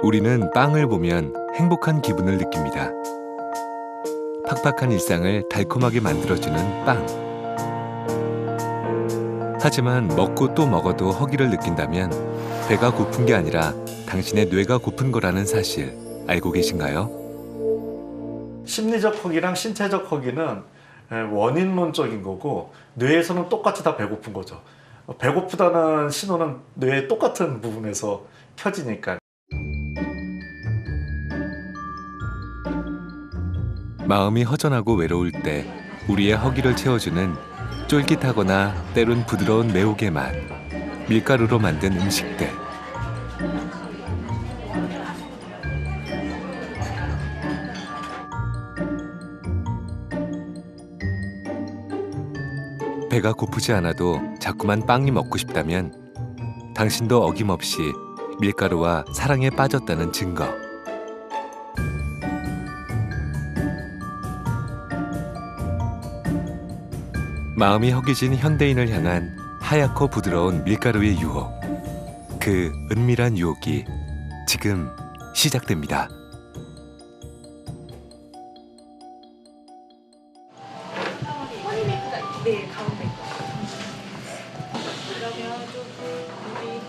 우리는 빵을 보면 행복한 기분을 느낍니다. 팍팍한 일상을 달콤하게 만들어주는 빵. 하지만 먹고 또 먹어도 허기를 느낀다면 배가 고픈 게 아니라 당신의 뇌가 고픈 거라는 사실 알고 계신가요? 심리적 허기랑 신체적 허기는 원인론적인 거고, 뇌에서는 똑같이 다 배고픈 거죠. 배고프다는 신호는 뇌의 똑같은 부분에서 켜지니까. 마음이 허전하고 외로울 때 우리의 허기를 채워주는 쫄깃하거나 때론 부드러운 매혹의 맛, 밀가루로 만든 음식들. 배가 고프지 않아도 자꾸만 빵이 먹고 싶다면 당신도 어김없이 밀가루와 사랑에 빠졌다는 증거. 마음이 허기진 현대인을 향한 하얗고 부드러운 밀가루의 유혹. 그 은밀한 유혹이 지금 시작됩니다.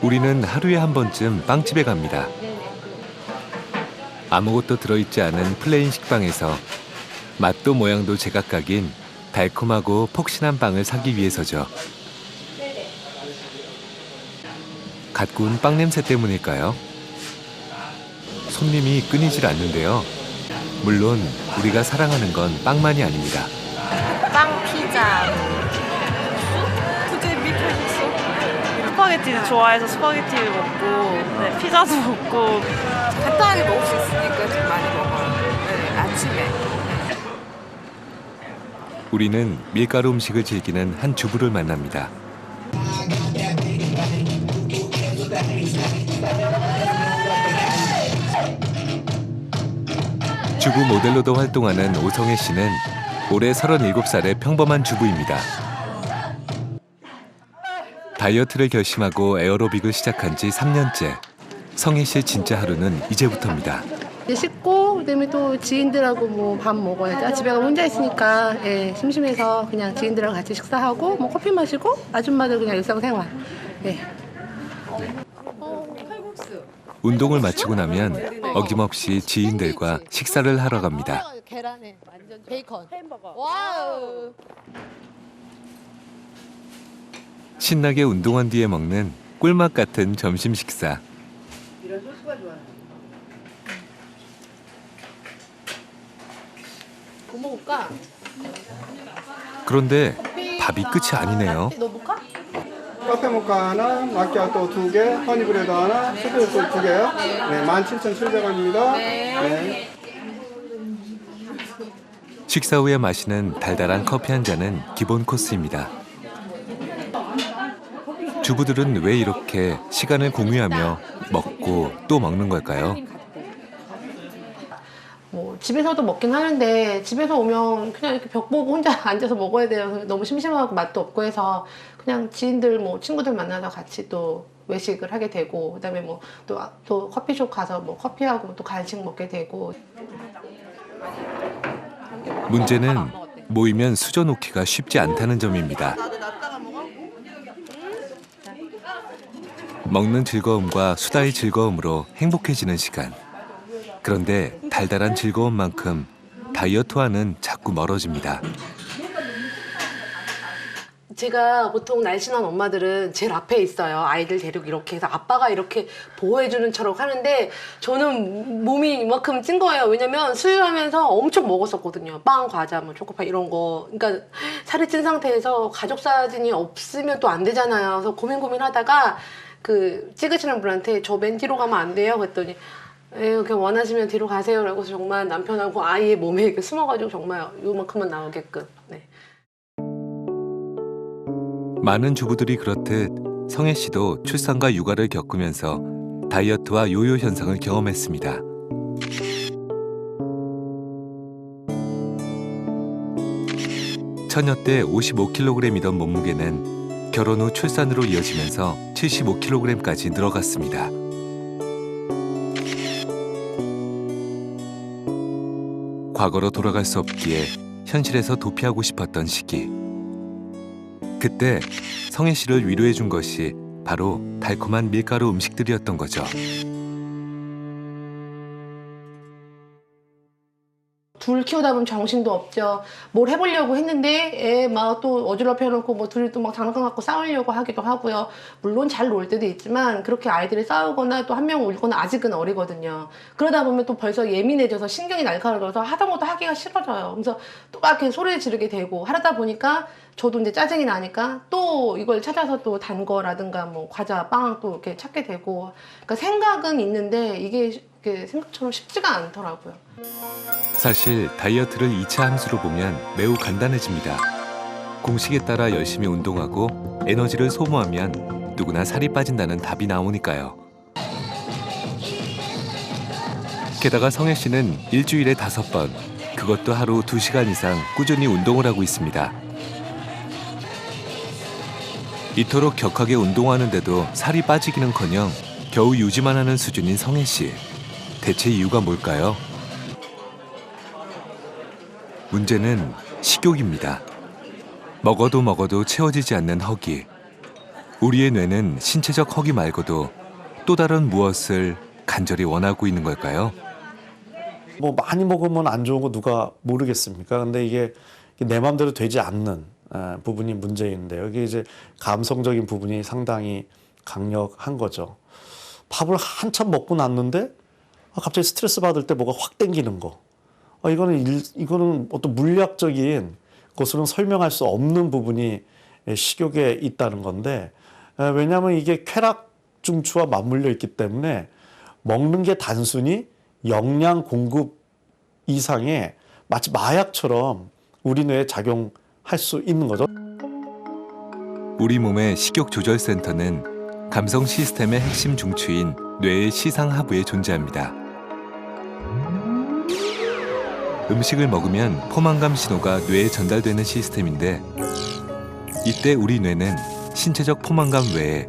우리는 하루에 한 번쯤 빵집에 갑니다. 아무것도 들어있지 않은 플레인 식빵에서 맛도 모양도 제각각인 달콤하고 폭신한 빵을 사기 위해서죠. 갓 구운 빵 냄새 때문일까요? 손님이 끊이질 않는데요. 물론 우리가 사랑하는 건 빵만이 아닙니다. 빵, 피자, 스파게티도 좋아해서 스파게티를 먹고, 네, 피자도 먹고. 간단하게 먹을 수 있으니까 좀 많이 먹어요. 네, 아침에. 우리는 밀가루 음식을 즐기는 한 주부를 만납니다. 주부 모델로도 활동하는 오성혜 씨는 올해 37살의 평범한 주부입니다. 다이어트를 결심하고 에어로빅을 시작한 지 3년째. 성혜 씨의 진짜 하루는 이제부터입니다. 씻고 그다음에 또 지인들하고 뭐 밥 먹어야죠. 집에 가면 혼자 있으니까 심심해서 그냥 지인들하고 같이 식사하고 뭐 커피 마시고 아줌마들 그냥 일상생활. 네. 운동을 마치고 나면 어김없이 지인들과 식사를 하러 갑니다. 계란에 완전 베이컨. 햄버거. 와우. 신나게 운동한 뒤에 먹는 꿀맛 같은 점심 식사. 이런 소스가 좋아요. 뭐 먹을까? 그런데 밥이 끝이 아니네요. 넣어볼까? 카페 모카 하나, 마키아토 2개, 허니브레드 하나, 스프레소 2개요. 네, 17,700원입니다. 네. 식사 후에 마시는 달달한 커피 한 잔은 기본 코스입니다. 주부들은 왜 이렇게 시간을 공유하며 먹고 또 먹는 걸까요? 뭐 집에서도 먹긴 하는데 집에서 오면 그냥 이렇게 벽 보고 혼자 앉아서 먹어야 돼요. 너무 심심하고 맛도 없고 해서 그냥 지인들 뭐 친구들 만나서 같이 또 외식을 하게 되고, 그다음에 뭐 또 커피숍 가서 뭐 커피하고 또 간식 먹게 되고. 문제는 모이면 수저 놓기가 쉽지 않다는 점입니다. 먹는 즐거움과 수다의 즐거움으로 행복해지는 시간. 그런데 달달한 즐거움만큼 다이어트와는 자꾸 멀어집니다. 제가 보통 날씬한 엄마들은 제일 앞에 있어요. 아이들 데리고 이렇게 해서 아빠가 이렇게 보호해주는 척 하는데 저는 몸이 이만큼 찐 거예요. 왜냐면 수유하면서 엄청 먹었었거든요. 빵, 과자, 뭐 초코파 이런 거. 그러니까 살이 찐 상태에서 가족 사진이 없으면 또 안 되잖아요. 그래서 고민하다가 그 찍으시는 분한테 저 맨 뒤로 가면 안 돼요? 그랬더니 그냥 원하시면 뒤로 가세요. 라고 정말 남편하고 아이의 몸에 이렇게 숨어가지고 정말 요만큼만 나오게끔. 네. 많은 주부들이 그렇듯 성혜 씨도 출산과 육아를 겪으면서 다이어트와 요요 현상을 경험했습니다. 처녀 때 55kg이던 몸무게는 결혼 후 출산으로 이어지면서 75kg까지 늘어갔습니다. 과거로 돌아갈 수 없기에 현실에서 도피하고 싶었던 시기. 그때 성혜 씨를 위로해 준 것이 바로 달콤한 밀가루 음식들이었던 거죠. 둘 키우다 보면 정신도 없죠. 뭘 해보려고 했는데 애 막 또 어지럽혀 놓고 뭐 둘이 또 막 장난감 갖고 싸우려고 하기도 하고요. 물론 잘 놀 때도 있지만 그렇게 아이들이 싸우거나 또 한 명 울거나 아직은 어리거든요. 그러다 보면 또 벌써 예민해져서 신경이 날카로워서 하던 것도 하기가 싫어져요. 그래서 또 막 이렇게 소리 지르게 되고 하다 보니까 저도 이제 짜증이 나니까 또 이걸 찾아서 또 단 거라든가 뭐 과자, 빵 또 이렇게 찾게 되고. 그러니까 생각은 있는데 이게 생각처럼 쉽지가 않더라고요. 사실 다이어트를 2차 함수로 보면 매우 간단해집니다. 공식에 따라 열심히 운동하고 에너지를 소모하면 누구나 살이 빠진다는 답이 나오니까요. 게다가 성혜 씨는 일주일에 5번, 그것도 하루 2시간 이상 꾸준히 운동을 하고 있습니다. 이토록 격하게 운동하는데도 살이 빠지기는커녕 겨우 유지만 하는 수준인 성혜 씨. 대체 이유가 뭘까요? 문제는 식욕입니다. 먹어도 채워지지 않는 허기. 우리의 뇌는 신체적 허기 말고도 또 다른 무엇을 간절히 원하고 있는 걸까요? 뭐 많이 먹으면 안 좋은 거 누가 모르겠습니까? 근데 이게 내 마음대로 되지 않는 부분이 문제인데요. 이게 이제 감성적인 부분이 상당히 강력한 거죠. 밥을 한참 먹고 났는데 갑자기 스트레스 받을 때 뭐가 확 땡기는 거. 이거는 어떤 물리학적인 것으로는 설명할 수 없는 부분이 식욕에 있다는 건데, 왜냐하면 이게 쾌락 중추와 맞물려 있기 때문에 먹는 게 단순히 영양 공급 이상의 마치 마약처럼 우리 뇌에 작용할 수 있는 거죠. 우리 몸의 식욕 조절 센터는 감성 시스템의 핵심 중추인 뇌의 시상하부에 존재합니다. 음식을 먹으면 포만감 신호가 뇌에 전달되는 시스템인데, 이때 우리 뇌는 신체적 포만감 외에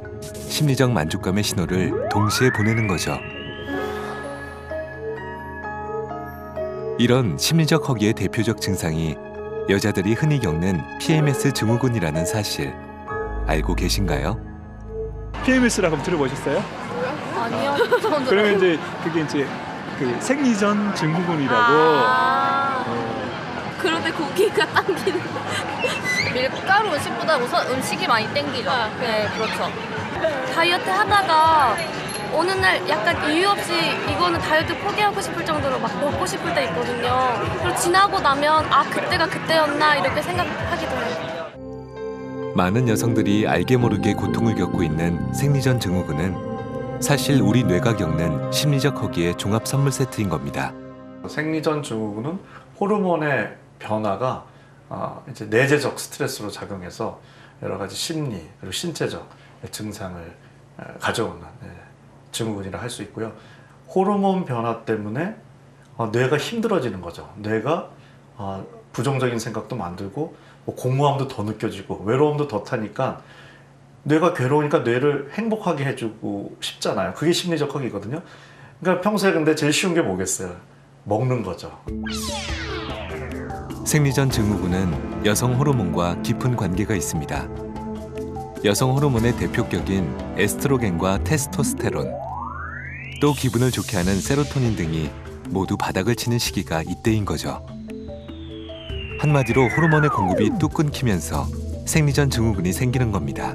심리적 만족감의 신호를 동시에 보내는 거죠. 이런 심리적 허기의 대표적 증상이 여자들이 흔히 겪는 PMS 증후군이라는 사실 알고 계신가요? PMS라고 들어보셨어요? 아니요. 그러면 이제 그게 이제 그 생리전 증후군이라고. 그런데 고기가 당기는. 밀가루 음식보다 우선 음식이 많이 땡기죠. 네, 그렇죠. 다이어트 하다가 어느 날 약간 이유 없이 이거는 다이어트 포기하고 싶을 정도로 막 먹고 싶을 때 있거든요. 그리고 지나고 나면 아, 그때가 그때였나 이렇게 생각하기도 해요. 많은 여성들이 알게 모르게 고통을 겪고 있는 생리전 증후군은 사실 우리 뇌가 겪는 심리적 허기의 종합 선물 세트인 겁니다. 생리전 증후군은 호르몬의 변화가 이제 내재적 스트레스로 작용해서 여러 가지 심리 그리고 신체적 증상을 가져오는 증후군이라 할 수 있고요. 호르몬 변화 때문에 뇌가 힘들어지는 거죠. 뇌가 부정적인 생각도 만들고 뭐 공허함도 더 느껴지고 외로움도 더 타니까 뇌가 괴로우니까 뇌를 행복하게 해주고 싶잖아요. 그게 심리적 허기거든요. 그러니까 평소에 근데 제일 쉬운 게 뭐겠어요? 먹는 거죠. 생리전 증후군은 여성 호르몬과 깊은 관계가 있습니다. 여성 호르몬의 대표격인 에스트로겐과 테스토스테론, 또 기분을 좋게 하는 세로토닌 등이 모두 바닥을 치는 시기가 이때인 거죠. 한마디로 호르몬의 공급이 뚝 끊기면서 생리전 증후군이 생기는 겁니다.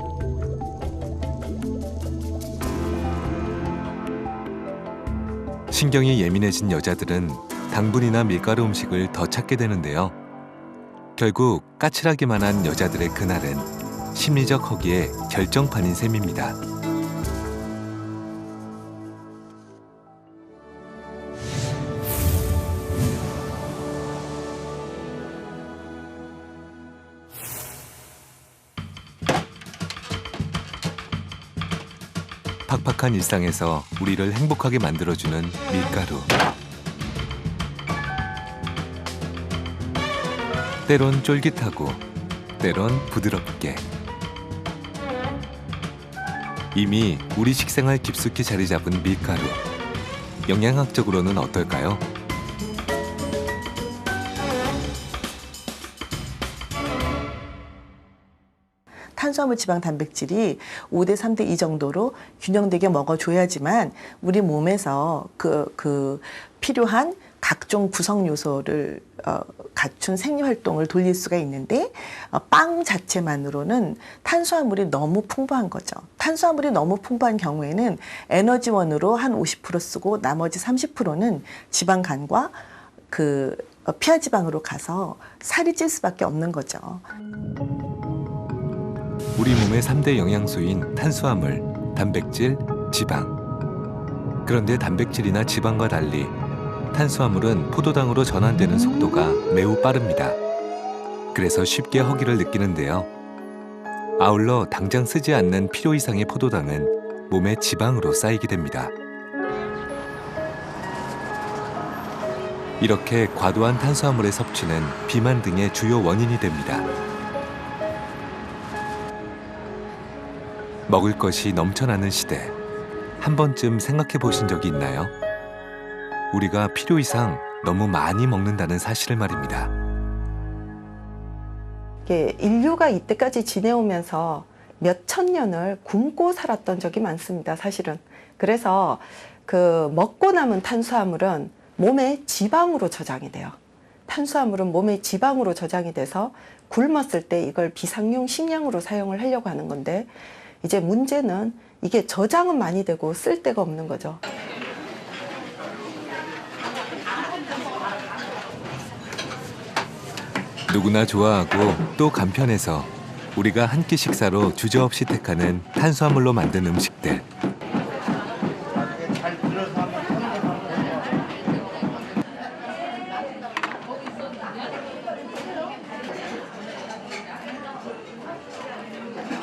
신경이 예민해진 여자들은 당분이나 밀가루 음식을 더 찾게 되는데요. 결국 까칠하기만 한 여자들의 그날은 심리적 허기의 결정판인 셈입니다. 팍팍한 일상에서 우리를 행복하게 만들어주는 밀가루. 때론 쫄깃하고 때론 부드럽게. 이미 우리 식생활 깊숙이 자리 잡은 밀가루. 영양학적으로는 어떨까요? 탄수화물, 지방, 단백질이 5대 3대 2 정도로 균형되게 먹어줘야지만 우리 몸에서 그 필요한 각종 구성 요소를 갖춘 생리 활동을 돌릴 수가 있는데 빵 자체만으로는 탄수화물이 너무 풍부한 거죠. 탄수화물이 너무 풍부한 경우에는 에너지원으로 한 50% 쓰고 나머지 30%는 지방간과 피하지방으로 가서 살이 찔 수밖에 없는 거죠. 우리 몸의 3대 영양소인 탄수화물, 단백질, 지방. 그런데 단백질이나 지방과 달리 탄수화물은 포도당으로 전환되는 속도가 매우 빠릅니다. 그래서 쉽게 허기를 느끼는데요. 아울러 당장 쓰지 않는 필요 이상의 포도당은 몸에 지방으로 쌓이게 됩니다. 이렇게 과도한 탄수화물의 섭취는 비만 등의 주요 원인이 됩니다. 먹을 것이 넘쳐나는 시대, 한 번쯤 생각해 보신 적이 있나요? 우리가 필요 이상 너무 많이 먹는다는 사실을 말입니다. 인류가 이때까지 지내오면서 몇천 년을 굶고 살았던 적이 많습니다, 사실은. 그래서 먹고 남은 탄수화물은 몸에 지방으로 저장이 돼요. 탄수화물은 몸에 지방으로 저장이 돼서 굶었을 때 이걸 비상용 식량으로 사용을 하려고 하는 건데, 이제 문제는 이게 저장은 많이 되고 쓸 데가 없는 거죠. 누구나 좋아하고 또 간편해서 우리가 한 끼 식사로 주저없이 택하는 탄수화물로 만든 음식들.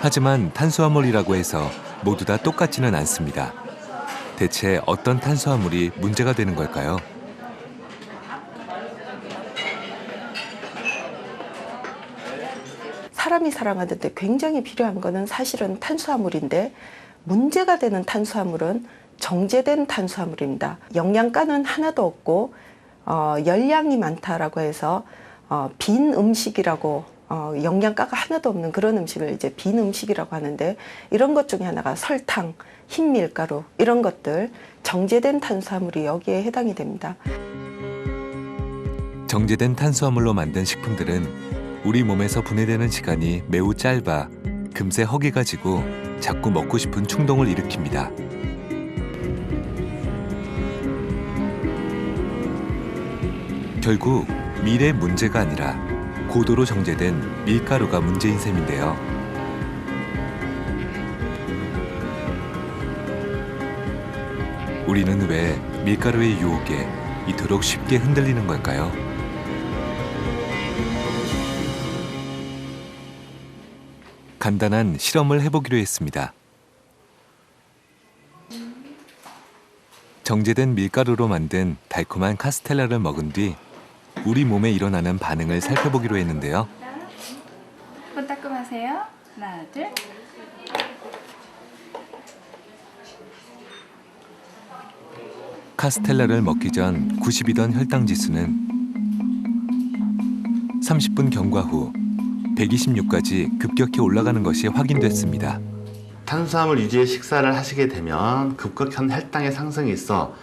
하지만 탄수화물이라고 해서 모두 다 똑같지는 않습니다. 대체 어떤 탄수화물이 문제가 되는 걸까요? 사람이 살아가는데 굉장히 필요한 거는 사실은 탄수화물인데, 문제가 되는 탄수화물은 정제된 탄수화물입니다. 영양가는 하나도 없고 열량이 많다라고 해서 빈 음식이라고, 영양가가 하나도 없는 그런 음식을 이제 빈 음식이라고 하는데, 이런 것 중에 하나가 설탕, 흰 밀가루, 이런 것들, 정제된 탄수화물이 여기에 해당이 됩니다. 정제된 탄수화물로 만든 식품들은 우리 몸에서 분해되는 시간이 매우 짧아 금세 허기가 지고 자꾸 먹고 싶은 충동을 일으킵니다. 결국 밀의 문제가 아니라 고도로 정제된 밀가루가 문제인 셈인데요. 우리는 왜 밀가루의 유혹에 이토록 쉽게 흔들리는 걸까요? 간단한 실험을 해보기로 했습니다. 정제된 밀가루로 만든 달콤한 카스텔라를 먹은 뒤 우리 몸에 일어나는 반응을 살펴보기로 했는데요. 손 닦고 마세요. 하나, 둘. 카스텔라를 먹기 전 90이던 혈당 지수는 30분 경과 후 126까지 급격히 올라가는 것이 확인됐습니다. 탄수화물 위주의 식사를 하시게 되면 급격한 혈당의 상승이 있어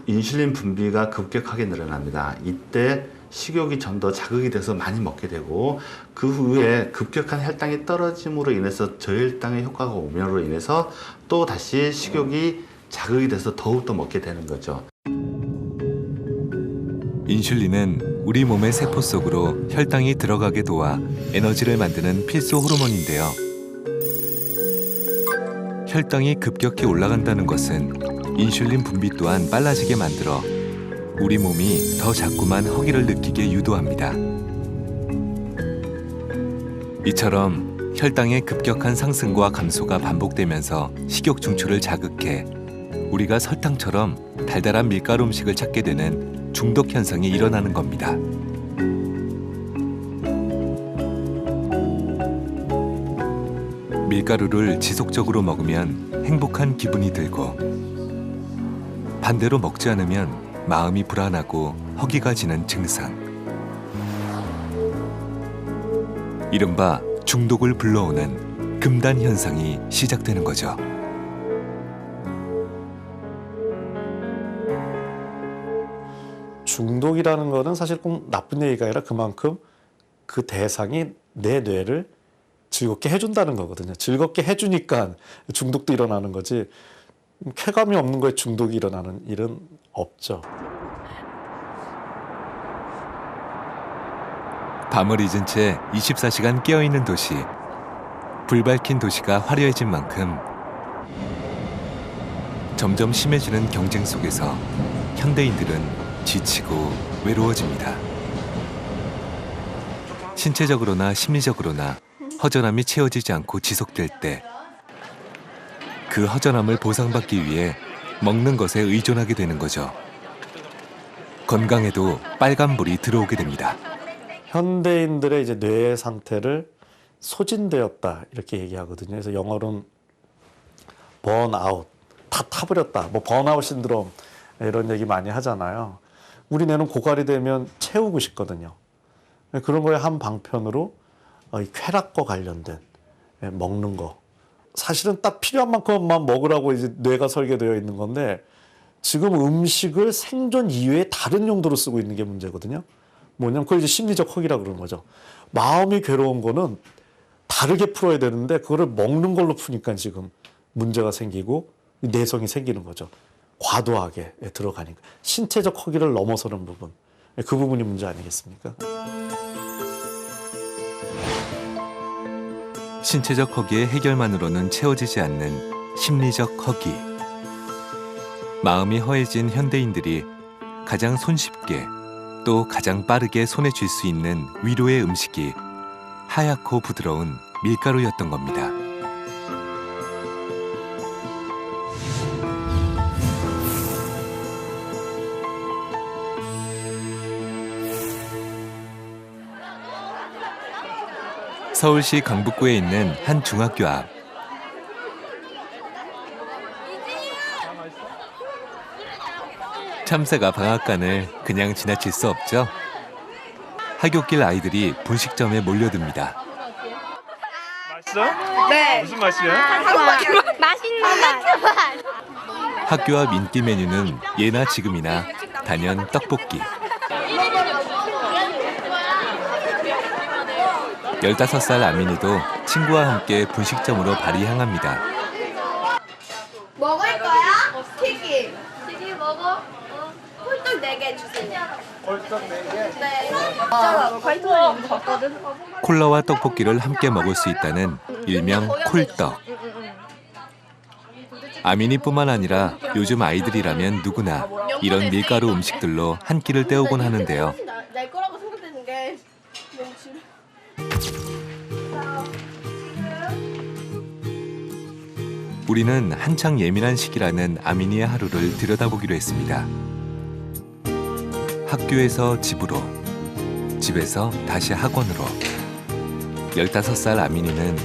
인슐린 분비가 급격하게 늘어납니다. 이때 식욕이 좀 더 자극이 돼서 많이 먹게 되고, 그 후에 급격한 혈당이 떨어짐으로 인해서 저혈당의 효과가 오므로 인해서 또 다시 식욕이 자극이 돼서 더욱더 먹게 되는 거죠. 인슐린은 우리 몸의 세포 속으로 혈당이 들어가게 도와 에너지를 만드는 필수 호르몬인데요. 혈당이 급격히 올라간다는 것은 인슐린 분비 또한 빨라지게 만들어 우리 몸이 더 자꾸만 허기를 느끼게 유도합니다. 이처럼 혈당의 급격한 상승과 감소가 반복되면서 식욕 중추를 자극해 우리가 설탕처럼 달달한 밀가루 음식을 찾게 되는 중독 현상이 일어나는 겁니다. 밀가루를 지속적으로 먹으면 행복한 기분이 들고, 반대로 먹지 않으면 마음이 불안하고 허기가 지는 증상. 이른바 중독을 불러오는 금단 현상이 시작되는 거죠. 중독이라는 거는 사실 꼭 나쁜 얘기가 아니라 그만큼 그 대상이 내 뇌를 즐겁게 해준다는 거거든요. 즐겁게 해주니까 중독도 일어나는 거지 쾌감이 없는 거에 중독이 일어나는 일은 없죠. 밤을 잊은 채 24시간 깨어있는 도시. 불밝힌 도시가 화려해진 만큼 점점 심해지는 경쟁 속에서 현대인들은 지치고 외로워집니다. 신체적으로나 심리적으로나 허전함이 채워지지 않고 지속될 때 그 허전함을 보상받기 위해 먹는 것에 의존하게 되는 거죠. 건강에도 빨간불이 들어오게 됩니다. 현대인들의 이제 뇌 상태를 소진되었다 이렇게 얘기하거든요. 그래서 영어로는 번아웃, 다 타버렸다. 뭐 번아웃 신드롬 이런 얘기 많이 하잖아요. 우리 뇌는 고갈이 되면 채우고 싶거든요. 그런 거에 한 방편으로 쾌락과 관련된 먹는 거. 사실은 딱 필요한 만큼만 먹으라고 이제 뇌가 설계되어 있는 건데 지금 음식을 생존 이외에 다른 용도로 쓰고 있는 게 문제거든요. 뭐냐면 그걸 이제 심리적 허기라고 그러는 거죠. 마음이 괴로운 거는 다르게 풀어야 되는데 그거를 먹는 걸로 푸니까 지금 문제가 생기고 내성이 생기는 거죠. 과도하게 들어가니까. 신체적 허기를 넘어서는 부분. 그 부분이 문제 아니겠습니까? 신체적 허기의 해결만으로는 채워지지 않는 심리적 허기. 마음이 허해진 현대인들이 가장 손쉽게 또 가장 빠르게 손에 쥘 수 있는 위로의 음식이 하얗고 부드러운 밀가루였던 겁니다. 서울시 강북구에 있는 한 중학교 앞. 참새가 방앗간을 그냥 지나칠 수 없죠. 하굣길 아이들이 분식점에 몰려듭니다. 맛있어? 네. 무슨 맛이야? 맛있는 맛. 학교 앞 인기 메뉴는 예나 지금이나 단연 떡볶이. 15살 아민이도 친구와 함께 분식점으로 발이 향합니다. 먹을 거야? 튀김. 튀김 먹어? 홀떡 4개 주세요. 홀떡 4개? 네. 진짜 화이트와인 봤거든. 콜라와 떡볶이를 함께 먹을 수 있다는 일명 콜떡. 아민이뿐만 아니라 요즘 아이들이라면 누구나 이런 밀가루 음식들로 한 끼를 때우곤 하는데요. 날 거라고 생각되는 게 너무 싫어. 우리는 한창 예민한 시기라는 아민이의 하루를 들여다보기로 했습니다. 학교에서 집으로, 집에서 다시 학원으로. 15살 아민이는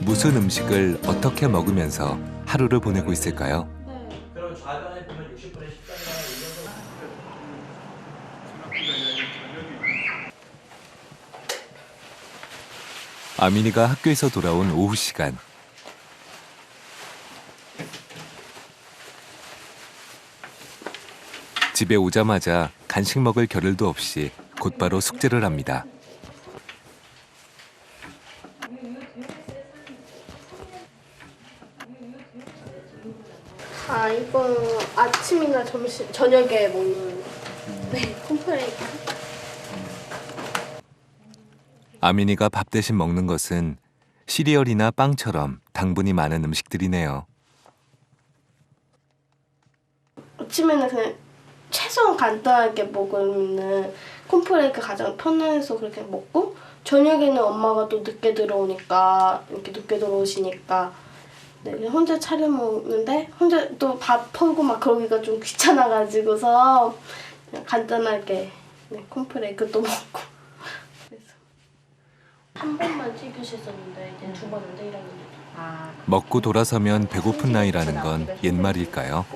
무슨 음식을 어떻게 먹으면서 하루를 보내고 있을까요? 아민이가 학교에서 돌아온 오후 시간. 집에 오자마자 간식 먹을 겨를도 없이 곧바로 숙제를 합니다. 아, 이거 아침이나 점심, 저녁에 먹는 콤프레이크. 아민이가 밥 대신 먹는 것은 시리얼이나 빵처럼 당분이 많은 음식들이네요. 아침에는 그냥 최소한 간단하게 먹으면 콤프레이크 가장 편해서 그렇게 먹고, 저녁에는 엄마가 또 늦게 들어오니까, 이렇게 늦게 들어오시니까 네, 그냥 혼자 차려 먹는데 혼자 또 밥 펴고 막 그러기가 좀 귀찮아가지고서 그냥 간단하게 콤프레이크 또 먹고. 그래서 한 번만 튀기셨었는데 이제 2번인데 이러면 먹고 돌아서면 배고픈 나이라는 건 옛말일까요?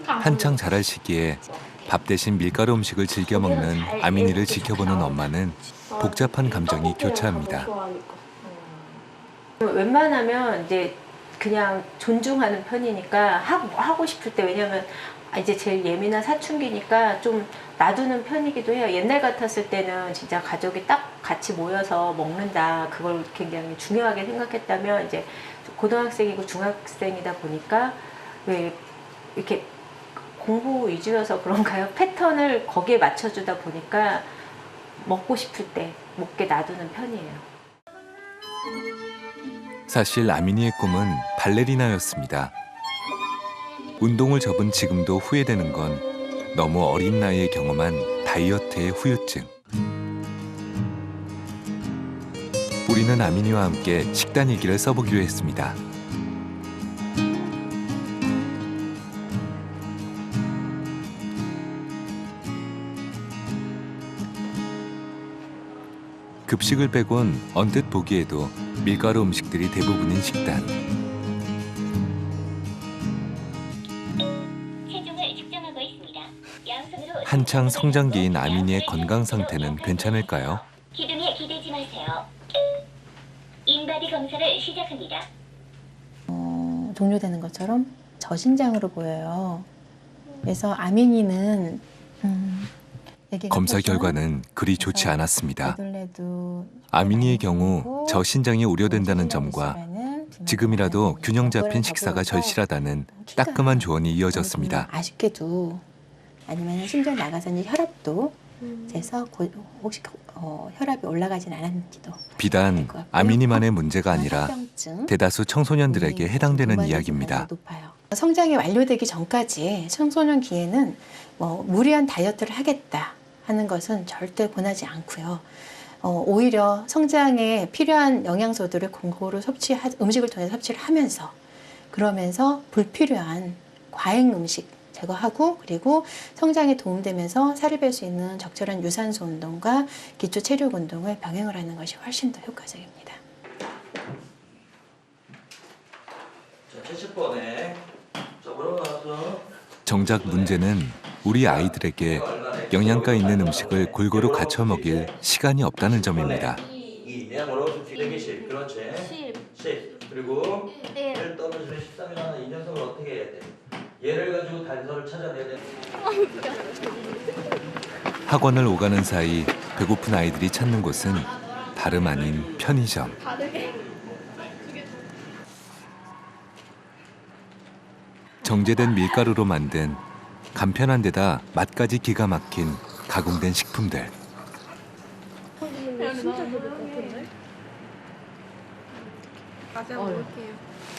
한창 자랄 시기에 밥 대신 밀가루 음식을 즐겨 먹는 아민이를 지켜보는 엄마는 복잡한 감정이 교차합니다. 웬만하면 이제 그냥 존중하는 편이니까 하고 싶을 때, 왜냐면 이제 제일 예민한 사춘기니까 좀 놔두는 편이기도 해요. 옛날 같았을 때는 진짜 가족이 딱 같이 모여서 먹는다, 그걸 굉장히 중요하게 생각했다면, 이제 고등학생이고 중학생이다 보니까 왜 이렇게 공부 위주여서 그런가요? 패턴을 거기에 맞춰주다 보니까 먹고 싶을 때 먹게 놔두는 편이에요. 사실 아민이의 꿈은 발레리나였습니다. 운동을 접은 지금도 후회되는 건 너무 어린 나이에 경험한 다이어트의 후유증. 우리는 아민이와 함께 식단 일기를 써보기로 했습니다. 급식을 빼곤 언뜻 보기에도 밀가루 음식들이 대부분인 식단. 체중을 측정하고 있습니다. 양손으로 한창 성장기인 아민이의 건강 상태는 괜찮을까요? 기둥에 기대지 마세요. 인바디 검사를 시작합니다. 종료되는 것처럼 저신장으로 보여요. 그래서 아민이는 검사 결과는 그리 좋지 않았습니다. 애들레도 아민이의 경우 저신장이 우려된다는 점과 지금이라도 균형 잡힌 식사가 절실하다는 따끔한 조언이 이어졌습니다. 아쉽게도 아니면 심장 나가서 이제 혈압도 재서 혹시 혈압이 올라가진 않았는지도. 비단 아민이만의 문제가 아니라 대다수 청소년들에게 해당되는 이야기입니다. 성장이 완료되기 전까지 청소년기에는 무리한 다이어트를 하겠다 하는 것은 절대 권하지 않고요. 오히려 성장에 필요한 영양소들을 골고루 음식을 통해 섭취를 하면서, 그러면서 불필요한 과잉 음식 제거하고, 그리고 성장에 도움되면서 살을 뺄 수 있는 적절한 유산소 운동과 기초 체력 운동을 병행을 하는 것이 훨씬 더 효과적입니다. 자, 70번에 정작 문제는 우리 아이들에게 영양가 있는 음식을 골고루 갖춰 먹일 시간이 없다는 점입니다. 2, 내양으로 120, 그렇지. 10. 그리고 1 떨어지면 13이라는 이 녀석을 어떻게 해야 돼? 얘를 가지고 단서를 찾아내야 돼. 학원을 오가는 사이 배고픈 아이들이 찾는 곳은 다름 아닌 편의점. 정제된 밀가루로 만든 간편한 데다 맛까지 기가 막힌 가공된 식품들.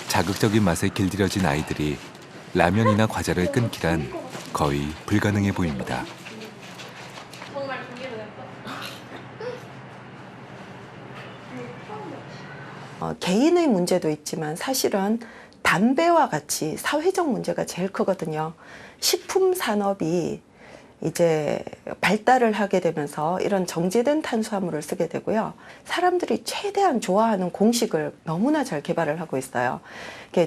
자극적인 맛에 길들여진 아이들이 라면이나 과자를 끊기란 거의 불가능해 보입니다. 개인의 문제도 있지만 사실은 담배와 같이 사회적 문제가 제일 크거든요. 식품 산업이 이제 발달을 하게 되면서 이런 정제된 탄수화물을 쓰게 되고요. 사람들이 최대한 좋아하는 공식을 너무나 잘 개발을 하고 있어요.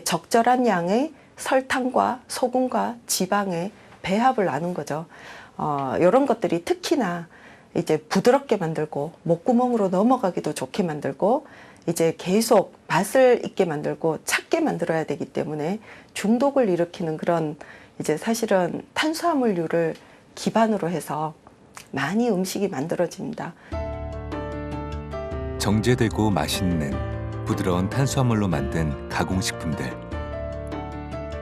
적절한 양의 설탕과 소금과 지방의 배합을 나눈 거죠. 이런 것들이 특히나 이제 부드럽게 만들고 목구멍으로 넘어가기도 좋게 만들고 이제 계속 맛을 있게 만들고 찾게 만들어야 되기 때문에 중독을 일으키는 그런 이제 사실은 탄수화물류를 기반으로 해서 많이 음식이 만들어집니다. 정제되고 맛있는 부드러운 탄수화물로 만든 가공식품들.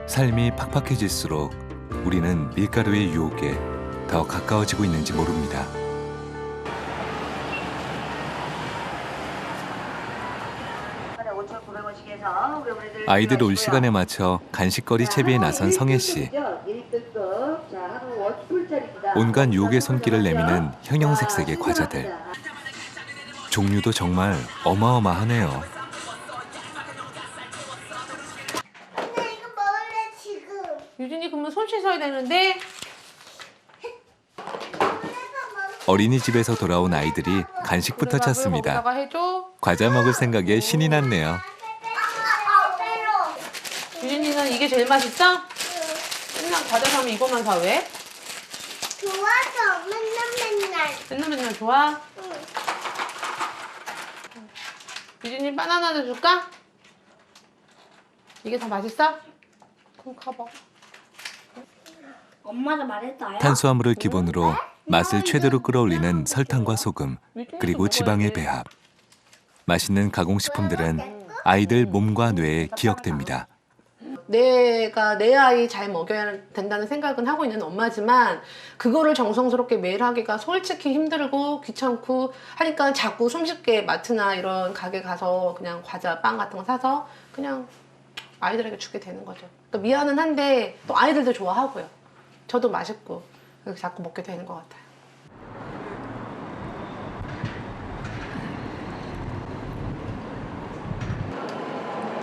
삶이 팍팍해질수록 우리는 밀가루의 유혹에 더 가까워지고 있는지 모릅니다. 아이들 올 시간에 맞춰 간식거리 채비에 나선 성혜 씨. 온갖 유혹의 손길을 내미는 형형색색의 과자들. 종류도 정말 어마어마하네요. 유진이 그러면 손 씻어야 되는데. 어린이집에서 돌아온 아이들이 간식부터 찾습니다. 과자 먹을 생각에 신이 났네요. 유진이는 이게 제일 맛있어? 맨날 과자 사면 이거만 사, 왜? 좋아서 맨날. 좋아? 유진이 바나나도 줄까? 이게 더 맛있어? 그럼 가봐. 엄마도 말했어요? 탄수화물을 기본으로 맛을 최대로 끌어올리는 설탕과 소금, 그리고 지방의 배합. 맛있는 가공식품들은 아이들 몸과 뇌에 기억됩니다. 내가 내 아이 잘 먹여야 된다는 생각은 하고 있는 엄마지만 그거를 정성스럽게 매일 하기가 솔직히 힘들고 귀찮고 하니까 자꾸 손쉽게 마트나 이런 가게 가서 그냥 과자, 빵 같은 거 사서 그냥 아이들에게 주게 되는 거죠. 그러니까 미안은 한데 또 아이들도 좋아하고요. 저도 맛있고 그래서 자꾸 먹게 되는 것 같아요.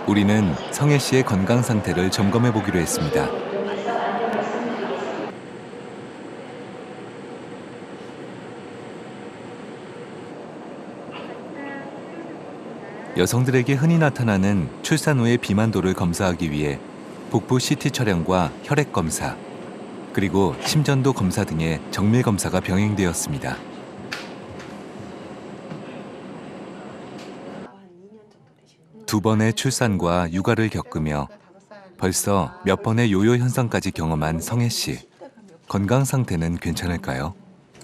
우리는 성혜 씨의 건강 상태를 점검해 보기로 했습니다. 여성들에게 흔히 나타나는 출산 후의 비만도를 검사하기 위해 복부 CT 촬영과 혈액 검사, 그리고 심전도 검사 등의 정밀 검사가 병행되었습니다. 두 번의 출산과 육아를 겪으며 벌써 몇 번의 요요 현상까지 경험한 성혜 씨. 건강 상태는 괜찮을까요?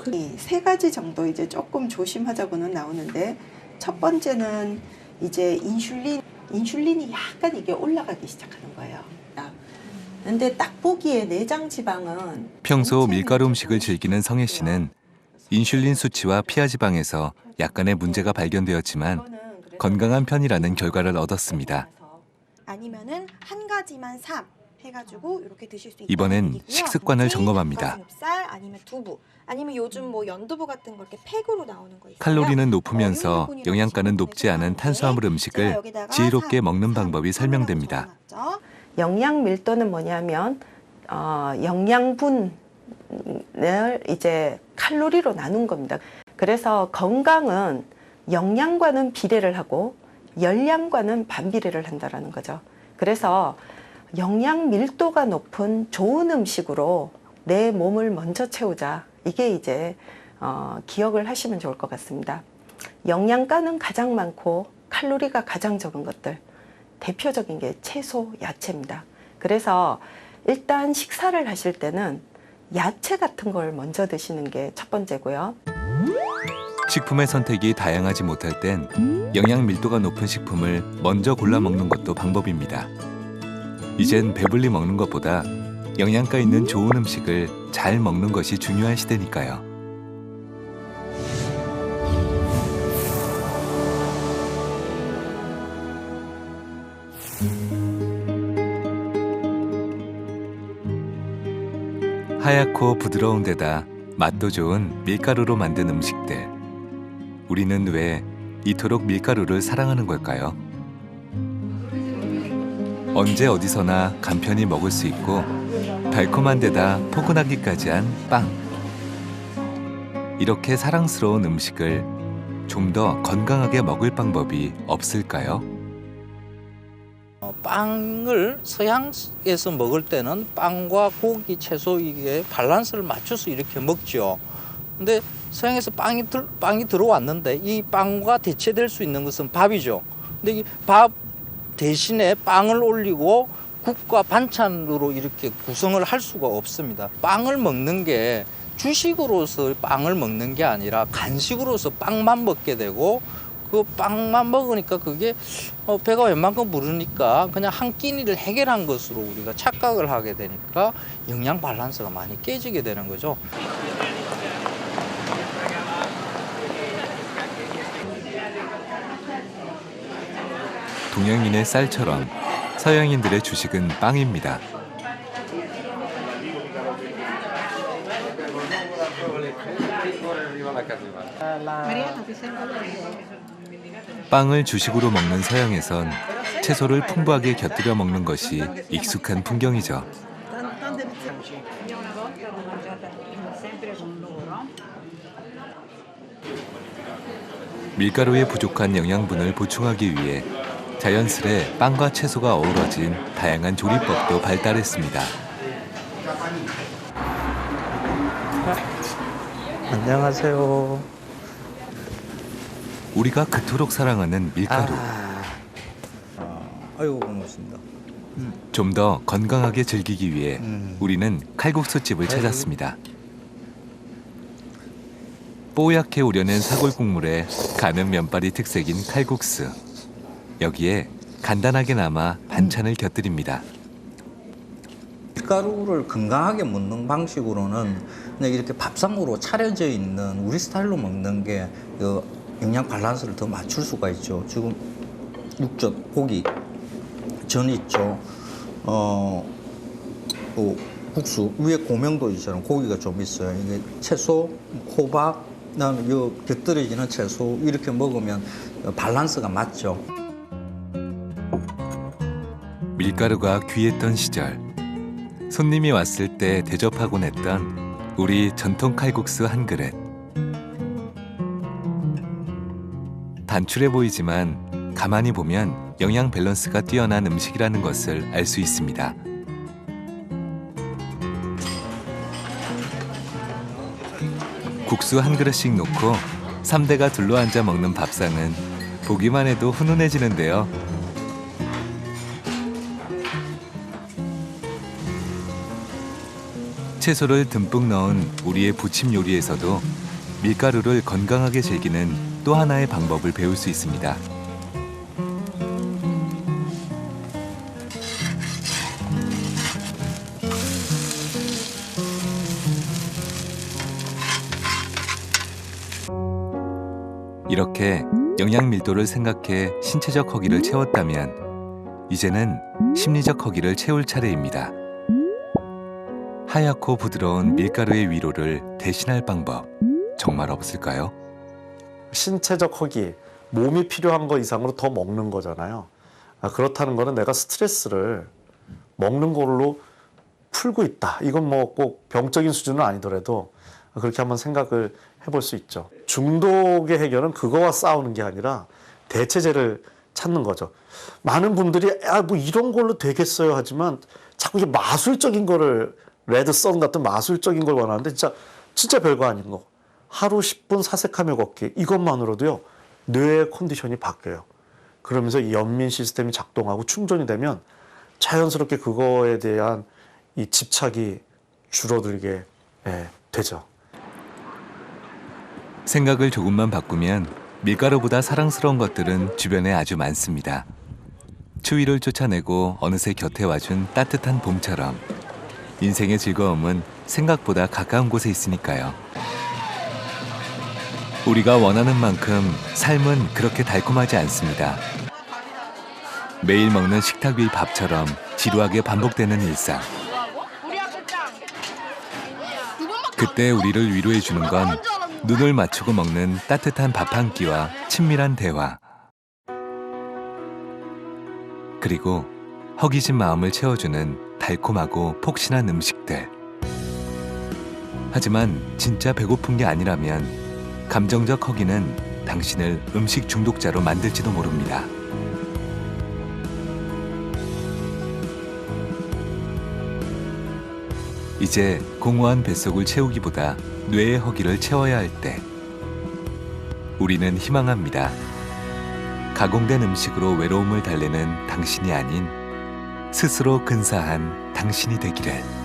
이 세 가지 정도 이제 조금 조심하자고는 나오는데, 첫 번째는 이제 인슐린이 약간 이게 올라가기 시작하는 거예요. 근데 딱 보기에 내장 지방은 평소 밀가루 음식을 즐기는 성혜 씨는 인슐린 수치와 피하 지방에서 약간의 문제가 발견되었지만 건강한 편이라는 결과를 얻었습니다. 아니면은 한 가지만 3 해가지고 이렇게 드실 수 있다는 이번엔 얘기고요. 식습관을 김치, 점검합니다. 가슴살 아니면 두부 아니면 요즘 뭐 연두부 같은 거 이렇게 팩으로 나오는 거 있어요. 칼로리는 높으면서 영양가는 높지 않은 탄수화물 음식을 지혜롭게 먹는 방법이 설명됩니다. 영양 밀도는 뭐냐면 영양분을 이제 칼로리로 나눈 겁니다. 그래서 건강은 영양과는 비례를 하고 열량과는 반비례를 한다라는 거죠. 그래서 영양 밀도가 높은 좋은 음식으로 내 몸을 먼저 채우자. 이게 이제 기억을 하시면 좋을 것 같습니다. 영양가는 가장 많고 칼로리가 가장 적은 것들. 대표적인 게 채소, 야채입니다. 그래서 일단 식사를 하실 때는 야채 같은 걸 먼저 드시는 게 첫 번째고요. 식품의 선택이 다양하지 못할 땐 영양 밀도가 높은 식품을 먼저 골라 먹는 것도 방법입니다. 이젠 배불리 먹는 것보다 영양가 있는 좋은 음식을 잘 먹는 것이 중요한 시대니까요. 하얗고 부드러운 데다 맛도 좋은 밀가루로 만든 음식들. 우리는 왜 이토록 밀가루를 사랑하는 걸까요? 언제 어디서나 간편히 먹을 수 있고 달콤한 데다 포근하기까지 한 빵. 이렇게 사랑스러운 음식을 좀 더 건강하게 먹을 방법이 없을까요? 빵을 서양에서 먹을 때는 빵과 고기, 채소 이게 밸런스를 맞춰서 이렇게 먹죠. 근데 서양에서 빵이 들어왔는데 이 빵과 대체될 수 있는 것은 밥이죠. 근데 이 밥 대신에 빵을 올리고 국과 반찬으로 이렇게 구성을 할 수가 없습니다. 빵을 먹는 게 주식으로서 빵을 먹는 게 아니라 간식으로서 빵만 먹게 되고 그 빵만 먹으니까 그게 배가 웬만큼 부르니까 그냥 한 끼니를 해결한 것으로 우리가 착각을 하게 되니까 영양 밸런스가 많이 깨지게 되는 거죠. 동양인의 쌀처럼 서양인들의 주식은 빵입니다. 빵을 주식으로 먹는 서양에선 채소를 풍부하게 곁들여 먹는 것이 익숙한 풍경이죠. 밀가루의 부족한 영양분을 보충하기 위해 자연스레 빵과 채소가 어우러진 다양한 조리법도 발달했습니다. 안녕하세요. 우리가 그토록 사랑하는 밀가루. 아이고 고맙습니다. 좀 더 건강하게 즐기기 위해 우리는 칼국수 집을 찾았습니다. 뽀얗게 우려낸 사골 국물에 가는 면발이 특색인 칼국수. 여기에 간단하게 남아 반찬을 곁들입니다. 밀가루를 건강하게 먹는 방식으로는 그냥 이렇게 밥상으로 차려져 있는 우리 스타일로 먹는 게 영양 밸런스를 더 맞출 수가 있죠. 지금 육젓, 고기, 전 있죠. 또 국수 위에 고명도 있잖아요. 고기가 좀 있어요. 이게 채소, 호박, 그다음에 이 곁들여지는 채소 이렇게 먹으면 밸런스가 맞죠. 밀가루가 귀했던 시절, 손님이 왔을 때 대접하곤 했던 우리 전통 칼국수 한 그릇. 단출해 보이지만 가만히 보면 영양 밸런스가 뛰어난 음식이라는 것을 알 수 있습니다. 국수 한 그릇씩 놓고 3대가 둘러앉아 먹는 밥상은 보기만 해도 훈훈해지는데요. 채소를 듬뿍 넣은 우리의 부침 요리에서도 밀가루를 건강하게 즐기는 또 하나의 방법을 배울 수 있습니다. 이렇게 영양 밀도를 생각해 신체적 허기를 채웠다면 이제는 심리적 허기를 채울 차례입니다. 하얗고 부드러운 밀가루의 위로를 대신할 방법 정말 없을까요? 신체적 허기, 몸이 필요한 거 이상으로 더 먹는 거잖아요. 그렇다는 거는 내가 스트레스를 먹는 걸로 풀고 있다. 이건 뭐 꼭 병적인 수준은 아니더라도 그렇게 한번 생각을 해볼 수 있죠. 중독의 해결은 그거와 싸우는 게 아니라 대체제를 찾는 거죠. 많은 분들이 뭐 이런 걸로 되겠어요 하지만 자꾸 이게 마술적인 거를 레드썬 같은 마술적인 걸 원하는데 진짜 별거 아닌 거. 하루 10분 사색하며 걷기 이것만으로도요 뇌의 컨디션이 바뀌어요. 그러면서 이 연민 시스템이 작동하고 충전이 되면 자연스럽게 그거에 대한 이 집착이 줄어들게 되죠. 생각을 조금만 바꾸면 밀가루보다 사랑스러운 것들은 주변에 아주 많습니다. 추위를 쫓아내고 어느새 곁에 와준 따뜻한 봄처럼 인생의 즐거움은 생각보다 가까운 곳에 있으니까요. 우리가 원하는 만큼 삶은 그렇게 달콤하지 않습니다. 매일 먹는 식탁 위 밥처럼 지루하게 반복되는 일상. 그때 우리를 위로해 주는 건 눈을 맞추고 먹는 따뜻한 밥 한 끼와 친밀한 대화. 그리고 허기진 마음을 채워주는 달콤하고 폭신한 음식들. 하지만 진짜 배고픈 게 아니라면 감정적 허기는 당신을 음식 중독자로 만들지도 모릅니다. 이제 공허한 뱃속을 채우기보다 뇌의 허기를 채워야 할 때 우리는 희망합니다. 가공된 음식으로 외로움을 달래는 당신이 아닌 스스로 근사한 당신이 되기를.